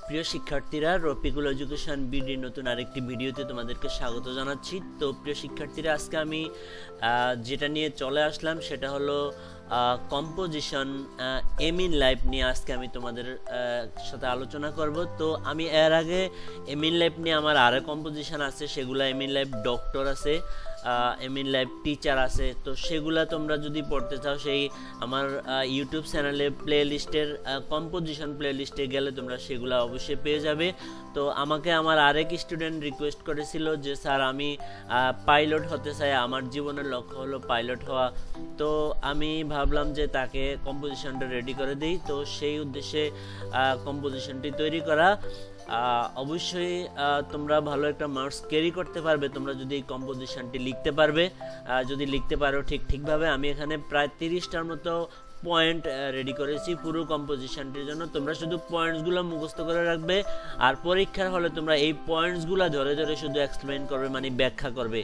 প্রিয় শিক্ষার্থীরা, রফিকুল এডুকেশন বিডির নতুন আরেকটি ভিডিওতে তোমাদেরকে স্বাগত জানাচ্ছি। তো প্রিয় শিক্ষার্থীরা, আজকে আমি যেটা নিয়ে চলে আসলাম সেটা হলো কম্পোজিশন এম ইন লাইফ নিয়ে আজকে আমি তোমাদের সাথে আলোচনা করব। তো আমি এর আগে এম ইন লাইফ নিয়ে আমার আরও কম্পোজিশন আছে, সেগুলো এম ইন লাইফ ডক্টর আছে, এম ইন লাইফ টিচার আছে। তো সেগুলা তোমরা যদি পড়তে চাও সেই আমার ইউটিউব চ্যানেলে প্লে লিস্টের কম্পোজিশন প্লে লিস্টে গেলে তোমরা সেগুলো অবশ্যই পেয়ে যাবে। তো আমাকে আমার আরেক স্টুডেন্ট রিকোয়েস্ট করেছিল যে স্যার আমি পাইলট হতে চাই, আমার জীবনের লক্ষ্য হলো পাইলট হওয়া। তো আমি ভাবলাম যে তাকে কম্পোজিশনটা রেডি করে দিই। তো সেই উদ্দেশ্যে কম্পোজিশনটি তৈরি করা। অবশ্যই তোমরা ভালো একটা মার্কস ক্যারি করতে পারবে তোমরা যদি এই কম্পোজিশনটি লিখতে পারবে, যদি লিখতে পারো ঠিকভাবে। আমি এখানে প্রায় 30টার মতো পয়েন্ট রেডি করেছি পুরো কম্পোজিশনটির জন্য। তোমরা শুধু পয়েন্টসগুলো মুখস্থ করে রাখবে, আর পরীক্ষার হলে তোমরা এই পয়েন্টসগুলো ধরে ধরে শুধু এক্সপ্লেন করবে, মানে ব্যাখ্যা করবে।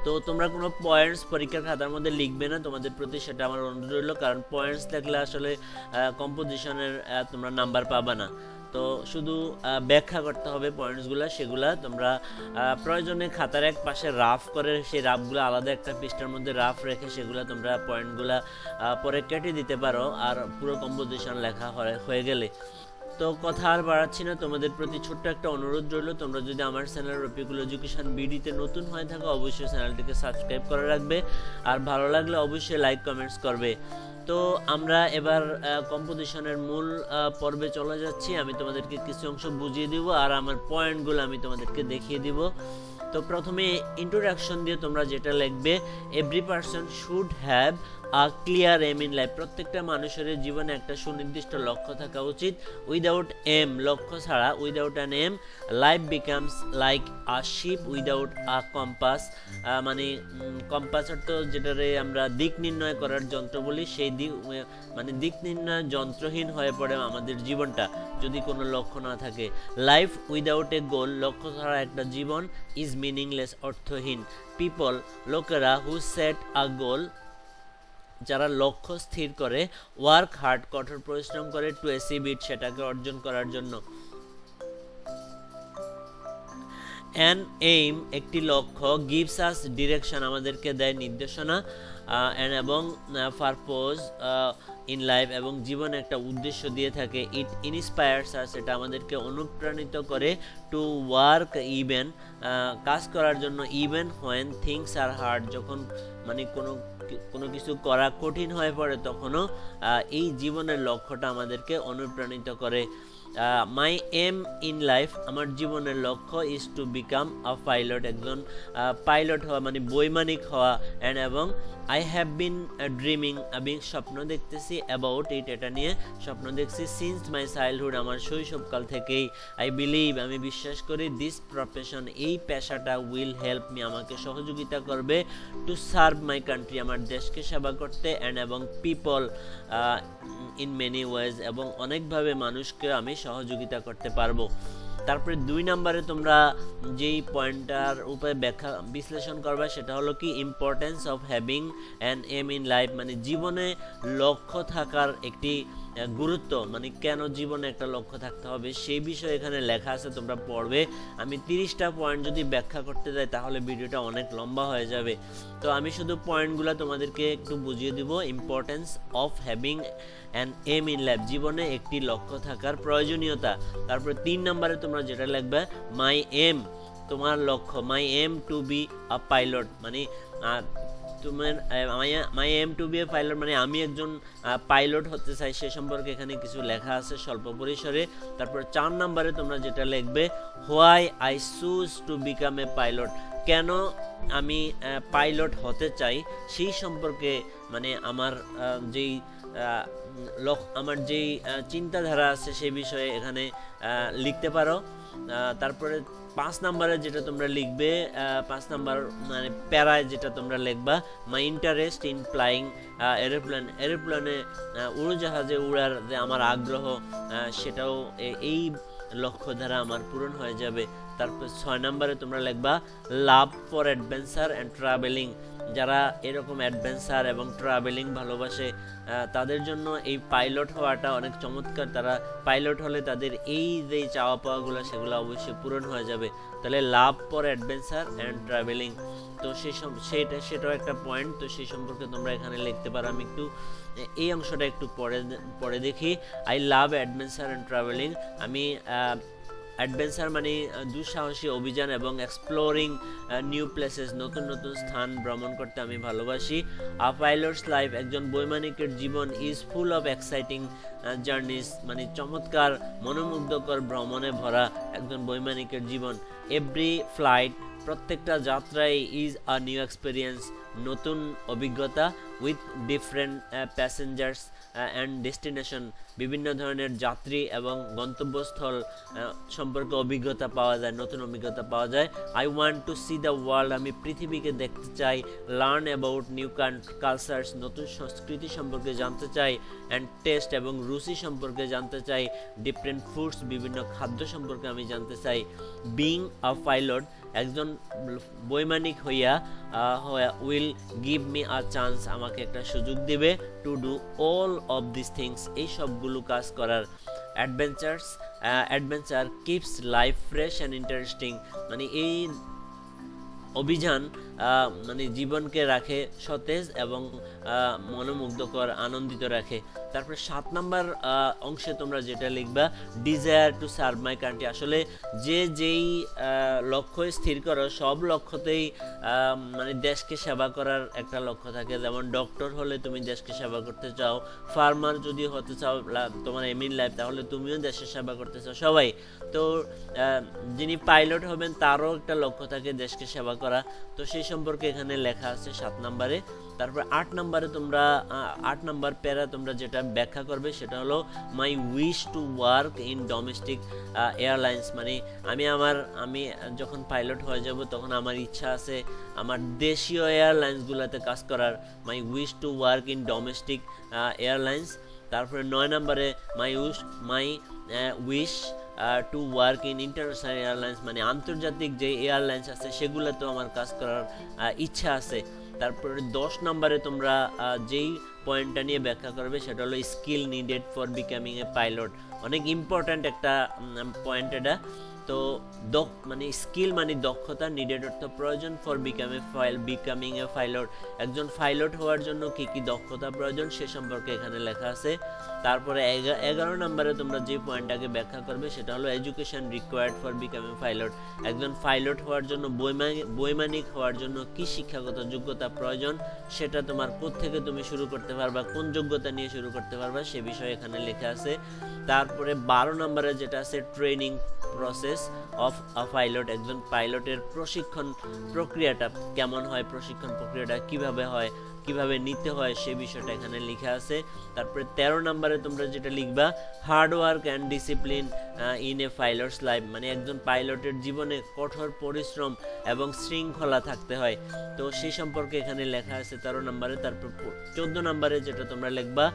তো তোমরা কোনো পয়েন্টস পরীক্ষার খাতার মধ্যে লিখবে না, তোমাদের প্রতি সেটা আমার অনুরোধ রইল, কারণ পয়েন্টস দেখলে আসলে কম্পোজিশনের তোমরা নাম্বার পাবা না। তো শুধু ব্যাখ্যা করতে হবে পয়েন্টসগুলো, সেগুলা তোমরা প্রয়োজনে খাতার এক পাশে রাফ করে সেই রাফগুলো আলাদা একটা পৃষ্ঠার মধ্যে রাফ রেখে সেগুলো তোমরা পয়েন্টগুলো পরে কেটে দিতে পারো, আর পুরো কম্পোজিশন লেখা হয়ে গেলে। তো কথা আর বাড়াচ্ছি না, তোমাদের প্রতি ছোট্ট একটা অনুরোধ রইল, তোমরা যদি আমার চ্যানেল রফিকুল এডুকেশন বিডিতে নতুন হয়ে থাকো অবশ্যই চ্যানেলটিকে সাবস্ক্রাইব করে রাখবে, আর ভালো লাগলে অবশ্যই লাইক কমেন্টস করবে। তো আমরা এবার কম্পোজিশনের মূল পর্বে চলে যাচ্ছি। আমি তোমাদেরকে কিছু অংশ বুঝিয়ে দিব আর আমার পয়েন্টগুলো আমি তোমাদেরকে দেখিয়ে দিব। তো প্রথমে ইন্ট্রোডাকশন দিয়ে তোমরা যেটা লিখবে, every person should have a clear aim in life. প্রত্যেকটা মানুষের জীবনে একটা সুনির্দিষ্ট লক্ষ্য থাকা উচিত। উইদাউট এম, লক্ষ্য ছাড়া, without an aim life becomes like a ship without a compass. মানে কম্পাস অর্থ যেটারে আমরা দিক নির্ণয় করার যন্ত্র বলি, সেই মানে দিক নির্ণয় যন্ত্রহীন হয়ে পড়ে আমাদের জীবনটা যদি কোনো লক্ষ্য না থাকে। লাইফ উইদাউট এ গোল, লক্ষ্য ছাড়া একটা জীবন, ইজ মিনিংলেস, অর্থহীন। পিপল, লোকেরা, হু সেট আ গোল, যারা লক্ষ্য স্থির করে, ওয়ার্ক হার্ড, কঠোর পরিশ্রম করে, টু অ্যাচিভ ইট, সেটাকে অর্জন করার জন্য। অ্যান এইম, একটি লক্ষ্য, গিভস আস ডিরেকশন, আমাদেরকে দেয় নির্দেশনা, এবং পারপোজ ইন লাইফ, এবং জীবনে একটা উদ্দেশ্য দিয়ে থাকে। ইট ইন্সপায়ার্স আস, এটা আমাদেরকে অনুপ্রাণিত করে, টু ওয়ার্ক ইভেন, কাজ করার জন্য, even when things are hard, যখন মানে কোনো কিছু করা কঠিন হয়ে পড়ে তখনও এই জীবনের লক্ষ্যটা আমাদেরকে অনুপ্রাণিত করে। মাই এম ইন লাইফ, আমার জীবনের লক্ষ্য, is to become a pilot, একজন পাইলট হওয়া, মানে বৈমানিক হওয়া। অ্যান্ড এবং আই হ্যাভ বিন ড্রিমিং, আমি স্বপ্ন দেখতেছি, অ্যাবাউট ইট, এটা নিয়ে স্বপ্ন দেখছি, সিন্স মাই চাইল্ডহুড, আমার শৈশবকাল থেকেই। আই বিলিভ, আমি বিশ্বাস করি, দিস প্রফেশন, এই পেশাটা, উইল হেল্প মি, আমাকে সহযোগিতা করবে, টু সার্ভ মাই কান্ট্রি, আমার দেশকে সেবা করতে। অ্যান্ড এবং পিপল ইন মেনি ওয়েজ, এবং অনেকভাবে মানুষকে আমি সহযোগিতা করতে পারবো। তারপরে 2 নম্বরে তোমরা যেই পয়েন্টটার উপরে ব্যাখ্যা বিশ্লেষণ করবে সেটা হলো কি, importance of having an aim in life, মানে জীবনে লক্ষ্য থাকার একটি গুরুত্ব, মানে কেন জীবনে একটা লক্ষ্য থাকতে হবে সেই বিষয়ে এখানে লেখা আছে, তোমরা পড়বে। আমি 30টা পয়েন্ট যদি ব্যাখ্যা করতে যাই তাহলে ভিডিওটা অনেক লম্বা হয়ে যাবে। তো আমি শুধু পয়েন্টগুলো তোমাদেরকে একটু বুঝিয়ে দিব। Importance of having an aim in life, জীবনে একটি লক্ষ্য থাকার প্রয়োজনীয়তা। তারপরে 3 নম্বরে তোমরা যেটা লিখবে, মাই এম, তোমার লক্ষ্য, my aim to be a pilot, মানে তোমার my aim to be a pilot, মানে আমি একজন পাইলট হতে চাই, সে সম্পর্কে এখানে কিছু লেখা আছে স্বল্প পরিসরে। তারপর 4 নম্বরে তোমরা যেটা লিখবে, why I choose to become a pilot, কেন আমি পাইলট হতে চাই সেই সম্পর্কে, মানে আমার যেই আমার যেই চিন্তাধারা আছে সেই বিষয়ে এখানে লিখতে পারো। তারপরে 5 নম্বরে যেটা তোমরা লিখবে, 5 নম্বর মানে প্যারায় যেটা তোমরা লিখবা, মাই ইন্টারেস্ট ইন ফ্লাইং এরোপ্লেনে উড়োজাহাজে উড়ার যে আমার আগ্রহ, সেটাও এই লক্ষ্য দ্বারা আমার পূরণ হয়ে যাবে। তারপর 6 নম্বরে তোমরা লিখবা love for adventure and travelling. যারা এরকম অ্যাডভেঞ্চার এবং ট্রাভেলিং ভালোবাসে তাদের জন্য এই পাইলট হওয়াটা অনেক চমৎকার। তারা পাইলট হলে তাদের এই যে চাওয়া পাওয়াগুলো সেগুলো অবশ্যই পূরণ হয়ে যাবে। তাহলে love for adventure and travelling, তো সেটাও একটা পয়েন্ট। তো সেই সম্পর্কে তোমরা এখানে লিখতে পারো। আমি একটু এই অংশটা একটু পরে দেখি। I love adventure and travelling. আমি অ্যাডভেঞ্চার মানে দুঃসাহসী অভিযান এবং এক্সপ্লোরিং নিউ প্লেসেস, নতুন নতুন স্থান ভ্রমণ করতে আমি ভালোবাসি। আ পাইলটস লাইফ, একজন বৈমানিকের জীবন is full of exciting journeys, মানে চমৎকার মনোমুগ্ধকর ভ্রমণে ভরা একজন বৈমানিকের জীবন। এভরি ফ্লাইট, প্রত্যেকটা যাত্রায় ইজ আ নিউ এক্সপিরিয়েন্স, নতুন অভিজ্ঞতা। With different passengers and destination, বিভিন্ন ধরনের যাত্রী এবং গন্তব্যস্থল সম্পর্কে অভিজ্ঞতা পাওয়া যায়, নতুন অভিজ্ঞতা পাওয়া যায়। I want to C the world, আমি পৃথিবীকে দেখতে চাই। লার্ন অ্যাবাউট নিউ কালচার্স, নতুন সংস্কৃতি সম্পর্কে জানতে চাই। অ্যান্ড টেস্ট, এবং রুচি সম্পর্কে জানতে চাই। ডিফারেন্ট ফুডস, বিভিন্ন খাদ্য সম্পর্কে আমি জানতে চাই। বিং আ পাইলট, একজন বৈমানিক হইয়া will give me a chance, আমাকে একটা সুযোগ দিবে। To do all of this things, এই সবগুলো কাজ করার। Adventure keeps life fresh and interesting, মানে এই অভিযান মানে জীবনকে রাখে সতেজ এবং মনোমুগ্ধকর, আনন্দিত রাখে। তারপরে 7 নম্বর অংশে তোমরা যেটা লিখবা desire to serve my country. আসলে যেই লক্ষ্য স্থির করো সব লক্ষ্যতেই মানে দেশকে সেবা করার একটা লক্ষ্য থাকে। যেমন ডক্টর হলে তুমি দেশকে সেবা করতে চাও, ফার্মার যদি হতে চাও তোমার এম ইন লাইফ, তাহলে তুমিও দেশের সেবা করতে চাও, সবাই। তো যিনি পাইলট হবেন তারও একটা লক্ষ্য থাকে দেশকে সেবা করা। তো সেই সম্পর্কে এখানে লেখা আছে 7 নম্বরে। তারপর 8 নম্বরে তোমরা 8 নম্বর প্যারা তোমরা যেটা ব্যাখ্যা করবে সেটা হলো my wish to work in domestic airlines, মানে আমি যখন পাইলট হয়ে যাব তখন আমার ইচ্ছা আছে আমার দেশীয় এয়ারলাইন্সগুলোতে কাজ করার। My wish to work in domestic airlines. তারপরে 9 নম্বরে my wish to work in international airlines, মানে আন্তর্জাতিক যে এয়ারলাইন্স আছে সেগুলোতেও আমার কাজ করার ইচ্ছা আছে। তারপরে 10 নম্বরে তোমরা যেই পয়েন্টটা নিয়ে ব্যাখ্যা করবে সেটা হলো skill needed for becoming a pilot, অনেক ইম্পর্ট্যান্ট একটা পয়েন্ট এটা। তো মানে স্কিল মানে দক্ষতা, নিডেড অর্থ প্রয়োজন, ফর বিকামিং এ পাইলট, একজন পাইলট হওয়ার জন্য কি কি দক্ষতা প্রয়োজন সে সম্পর্কে এখানে লেখা আছে। তারপরে 11 নম্বরে তোমরা যে পয়েন্টটাকে ব্যাখ্যা করবে সেটা হলো education required for becoming pilot, একজন পাইলট হওয়ার জন্য বৈমানিক হওয়ার জন্য কি শিক্ষাগত যোগ্যতা প্রয়োজন সেটা তোমার কোত্থেকে তুমি শুরু করতে পারবা, কোন যোগ্যতা নিয়ে শুরু করতে পারবা সে বিষয়ে এখানে লেখা আছে। তারপরে 12 নম্বরে যেটা আছে training process of a pilot, একজন পাইলটের প্রশিক্ষণ প্রক্রিয়াটা কেমন হয়, প্রশিক্ষণ প্রক্রিয়াটা কিভাবে হয়, কিভাবে নিতে হয় সে বিষয়টা এখানে লেখা আছে। তারপরে 13 নম্বরে তোমরা যেটা লিখবা hard work and discipline in a pilots life, মানে একজন পাইলটের জীবনে কঠোর পরিশ্রম এবং শৃঙ্খলা থাকতে হয়, তো সেই সম্পর্কে এখানে লেখা আছে 13 নম্বরে। তারপর 14 নম্বরে যেটা তোমরা লিখবা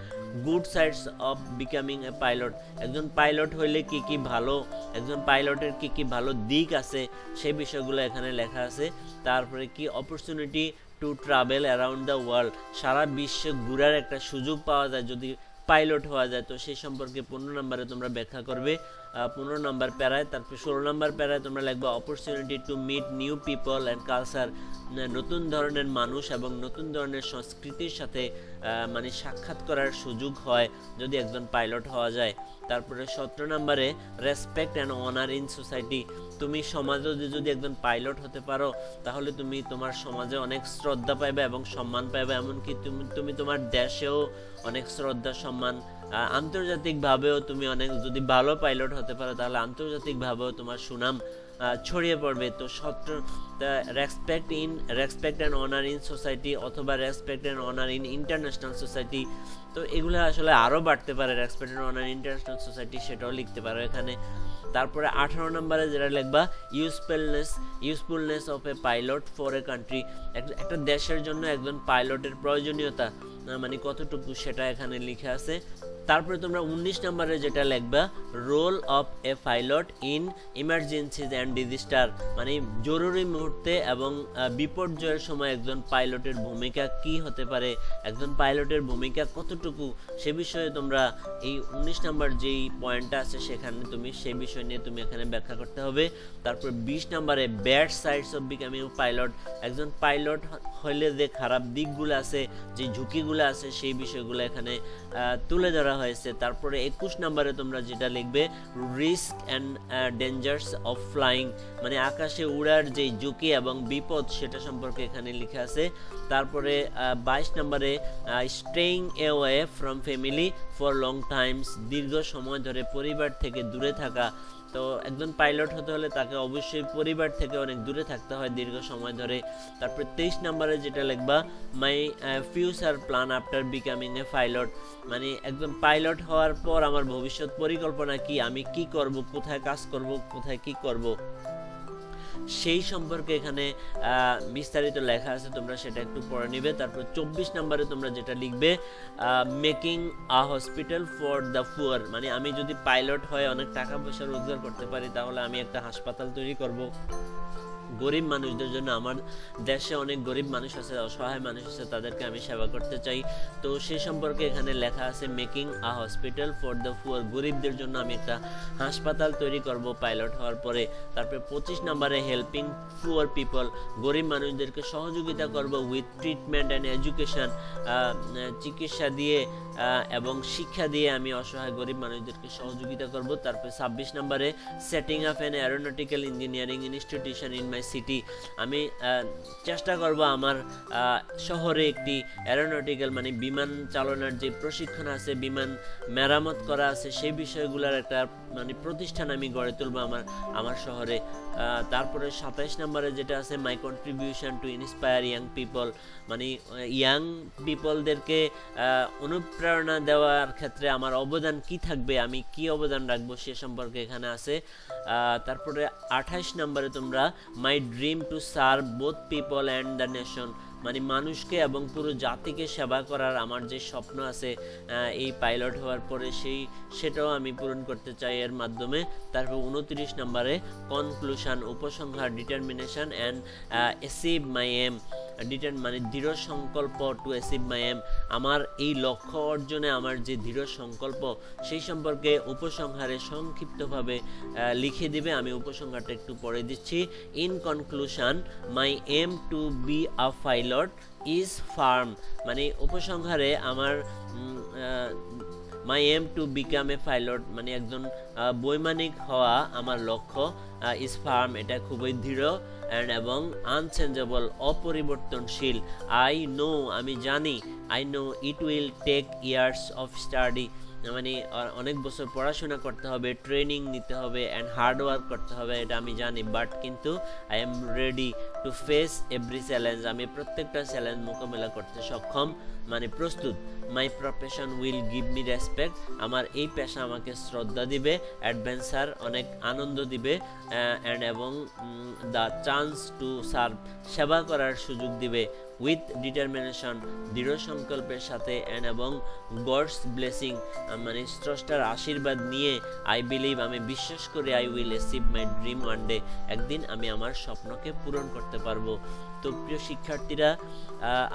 good sides of becoming a pilot, একজন পাইলট হইলে কি কি ভালো, একজন পাইলটের কি কি ভালো দিক আছে সেই বিষয়গুলো এখানে লেখা আছে। তারপরে কি opportunity to travel around the world, সারা বিশ্বে ঘোরার একটা সুযোগ পাওয়া যায় যদি পাইলট হওয়া যায়, তো সেই সম্পর্কে 15 নম্বরে তোমরা ব্যাখ্যা করবে 15 নম্বর প্যারায়। তারপর 16 নম্বর প্যারায় তোমরা লিখবে opportunity to meet new people and culture, নতুন ধরনের মানুষ এবং নতুন ধরনের সংস্কৃতির সাথে মানে সাক্ষাৎ করার সুযোগ হয় যদি একজন পাইলট হওয়া যায়। তারপরে 17 নম্বরে respect and honour in society, তুমি সমাজে যদি একজন পাইলট হতে পারো তাহলে তুমি তোমার সমাজে অনেক শ্রদ্ধা পাইবে এবং সম্মান পাইবে, এমনকি তুমি তোমার দেশেও অনেক শ্রদ্ধা সম্মান, আন্তর্জাতিকভাবেও তুমি অনেক যদি ভালো পাইলট হতে পারো তাহলে আন্তর্জাতিকভাবেও তোমার সুনাম ছড়িয়ে পড়বে। তো respect and honour in society অথবা respect and honour in international society, তো এগুলো আসলে আরও বাড়তে পারে, respect and honour international society সেটাও লিখতে পারো এখানে। তারপরে 18 নম্বরে যেটা লিখবা usefulness of a pilot for a country, একটা দেশের জন্য একজন পাইলটের প্রয়োজনীয়তা মানে কতটুকু সেটা এখানে লিখে আছে। তারপরে তোমরা 19 নম্বরে যেটা লিখবা, role of a pilot in emergencies and disaster, মানে জরুরি মুহূর্তে এবং বিপর্যয়ের সময় একজন পাইলটের ভূমিকা কি হতে পারে, একজন পাইলটের ভূমিকা কতটুকু, সে বিষয়ে তোমরা এই 19 নম্বর যেই পয়েন্টটা আছে সেখানে তুমি সেই বিষয় নিয়ে তুমি এখানে ব্যাখ্যা করতে হবে। তারপর 20 নম্বরে bad sides of becoming pilot, একজন পাইলট হলে যে খারাপ দিকগুলো আছে, যে ঝুঁকিগুলো আছে, সেই বিষয়গুলো এখানে তুলে ধরা হয়েছে। তারপরে 21 নম্বরে তোমরা যেটা লিখবে, risk and dangers of flying, মানে আকাশে উড়ার যে ঝুঁকি এবং বিপদ সেটা সম্পর্কে এখানে লেখা আছে। তারপরে 22 নম্বরে staying away from family for long Times, দীর্ঘ সময় ধরে পরিবার থেকে দূরে থাকা। তো একজন পাইলট হতে হলে তাকে অবশ্যই পরিবার থেকে অনেক দূরে থাকতে হয় দীর্ঘ সময় ধরে। তারপরে 23 নম্বরে যেটা লিখবা, my future plan after becoming A pilot, মানে একজন পাইলট হওয়ার পর আমার ভবিষ্যৎ পরিকল্পনা কি, আমি কি করব, কোথায় কাজ করব, কোথায় কি করব, সেই সম্পর্কে এখানে বিস্তারিত লেখা আছে, তোমরা সেটা একটু পড়ে নিবে। তারপর 24 নম্বরে তোমরা যেটা লিখবে, making a hospital for the poor, মানে আমি যদি পাইলট হয়ে অনেক টাকা পয়সা রোজগার করতে পারি তাহলে আমি একটা হাসপাতাল তৈরি করব গরিব মানুষদের জন্য। আমার দেশে অনেক গরিব মানুষ আছে, অসহায় মানুষ আছে, তাদেরকে আমি সেবা করতে চাই। তো সেই সম্পর্কে এখানে লেখা আছে, making a hospital for the poor, গরিবদের জন্য আমি একটা হাসপাতাল তৈরি করব পাইলট হওয়ার পরে। তারপরে 25 নম্বরে হেল্পিং পুয়ার পিপল, গরিব মানুষদেরকে সহযোগিতা করব উইথ ট্রিটমেন্ট অ্যান্ড এডুকেশন, চিকিৎসা দিয়ে এবং শিক্ষা দিয়ে আমি অসহায় গরিব মানুষদেরকে সহযোগিতা করব। তারপরে 26 নম্বরে setting up an aeronautical engineering institution in my city, আমি চেষ্টা করব আমার শহরে একটি অ্যারোনটিক্যাল মানে বিমান চালনার যে প্রশিক্ষণ আছে, বিমান মেরামত করা আছে, সেই বিষয়গুলোর একটা মানে প্রতিষ্ঠান আমি গড়ে তুলব আমার শহরে। তারপরে 27 নম্বরে যেটা আছে, my contribution to inspire young people, মানে ইয়াং পিপলদেরকে অনুপ্রেরণা দেওয়ার ক্ষেত্রে আমার অবদান কি থাকবে, আমি কি অবদান রাখবো সে সম্পর্কে এখানে আছে। তারপরে 28 নম্বরে তোমরা my dream to serve both people and the nation, মানে মানুষকে এবং পুরো জাতিকে সেবা করার আমার যে স্বপ্ন আছে এই পাইলট হওয়ার পরে সেটাও আমি পূরণ করতে চাই এর মাধ্যমে। তারপর 29 নম্বরে কনক্লুশন, উপসংহার, determination and achieve my aim, মানে দৃঢ় সংকল্প টু অ্যাচিভ মাই এম, আমার এই লক্ষ্য অর্জনে আমার যে দৃঢ় সংকল্প সেই সম্পর্কে উপসংহারে সংক্ষিপ্তভাবে লিখে দিবে। আমি উপসংহারটা একটু পড়ে দিচ্ছি। In conclusion, my aim to be a pilot is firm, মানে উপসংহারে আমার my aim to become a pilot, মানে একজন বৈমানিক হওয়া আমার লক্ষ্য, ইজ ফার্ম, এটা খুবই দৃঢ়, এবং আনচেঞ্জেবল, অপরিবর্তনশীল। আই নো, আমি জানি, I know it will take years of study, মানে অনেক বছর পড়াশোনা করতে হবে, ট্রেনিং নিতে হবে অ্যান্ড হার্ড ওয়ার্ক করতে হবে, এটা আমি জানি, বাট কিন্তু I am ready to face every challenge, আমি প্রত্যেকটা চ্যালেঞ্জ মোকাবেলা করতে সক্ষম, মানে প্রস্তুত। মাই profession will give me respect, আমার এই পেশা আমাকে শ্রদ্ধা দিবে, অ্যাডভেঞ্চার, অনেক আনন্দ দিবে, এবং দ্য চান্স টু সার্ভ, সেবা করার সুযোগ দিবে, উইথ ডিটারমিনেশন, দৃঢ় সংকল্পের সাথে, এবং গডস ব্লেসিং, মানে স্রষ্টার আশীর্বাদ নিয়ে, আই বিলিভ, আমি বিশ্বাস করি, I will achieve my dream one day, একদিন আমি আমার স্বপ্নকে পূরণ করতে পারবো। তো প্রিয় শিক্ষার্থীরা,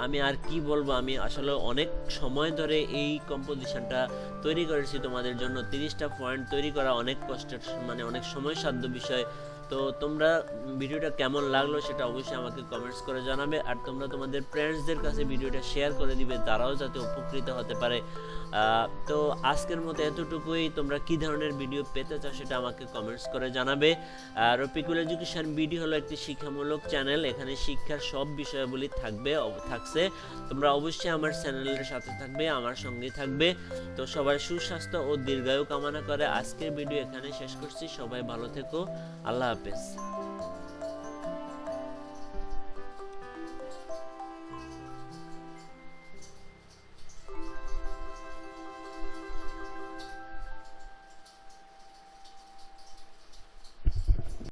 আমি আর কি বলবো, আমি আসলে অনেক সময় ধরে এই কম্পোজিশনটা তৈরি করেছি তোমাদের জন্য। 30টা পয়েন্ট তৈরি করা অনেক কষ্টের, মানে অনেক সময়সাধ্য বিষয়। তো তোমরা ভিডিওটা কেমন লাগলো সেটা অবশ্যই আমাকে কমেন্টস করে জানাবে, আর তোমরা তোমাদের ফ্রেন্ডসদের কাছে ভিডিওটা শেয়ার করে দিবে, তারাও যাতে উপকৃত হতে পারে। তো আজকের মতো এতটুকুই। তোমরা কি ধরনের ভিডিও পেতে চাও সেটা আমাকে কমেন্টস করে জানাবে। রফিকুল এডুকেশন বিডি হলো একটি শিক্ষামূলক চ্যানেল, এখানে শিক্ষার সব বিষয়াবলী থাকছে। তোমরা অবশ্যই আমার চ্যানেলের সাথে থাকবে, আমার সঙ্গে থাকবে। তো সবার সুস্বাস্থ্য ও দীর্ঘায়ু কামনা করে আজকের ভিডিও এখানে শেষ করছি। সবাই ভালো থেকো, আল্লাহ হাফেজ।